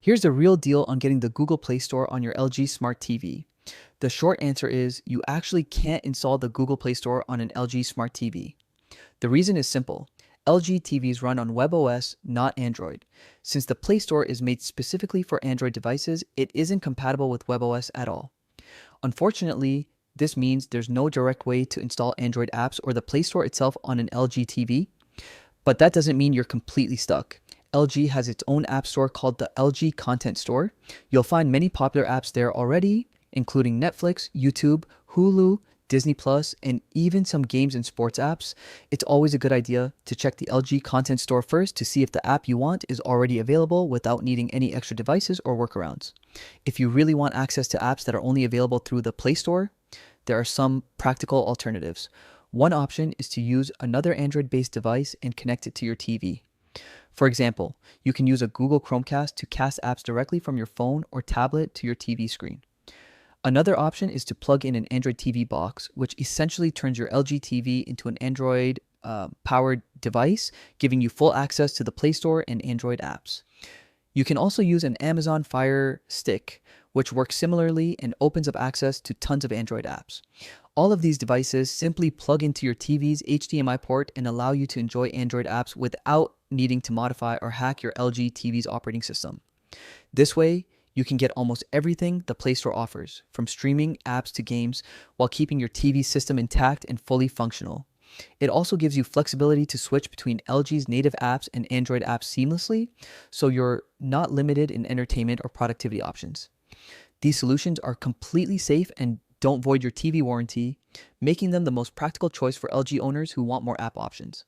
Here's the real deal on getting the Google Play Store on your LG Smart TV. The short answer is you actually can't install the Google Play Store on an LG Smart TV. The reason is simple. LG TVs run on WebOS, not Android. Since the Play Store is made specifically for Android devices, it isn't compatible with WebOS at all. Unfortunately, this means there's no direct way to install Android apps or the Play Store itself on an LG TV, but that doesn't mean you're completely stuck. LG has its own app store called the LG Content Store. You'll find many popular apps there already, including Netflix, YouTube, Hulu, Disney Plus, and even some games and sports apps. It's always a good idea to check the LG Content Store first to see if the app you want is already available without needing any extra devices or workarounds. If you really want access to apps that are only available through the Play Store, there are some practical alternatives. One option is to use another Android-based device and connect it to your TV. For example, you can use a Google Chromecast to cast apps directly from your phone or tablet to your TV screen. Another option is to plug in an Android TV box, which essentially turns your LG TV into an Android powered device, giving you full access to the Play Store and Android apps. You can also use an Amazon Fire Stick, which works similarly and opens up access to tons of Android apps. All of these devices simply plug into your TV's HDMI port and allow you to enjoy Android apps without needing to modify or hack your LG TV's operating system. This way, you can get almost everything the Play Store offers, from streaming apps to games, while keeping your TV system intact and fully functional. It also gives you flexibility to switch between LG's native apps and Android apps seamlessly, so you're not limited in entertainment or productivity options. These solutions are completely safe and don't void your TV warranty, making them the most practical choice for LG owners who want more app options.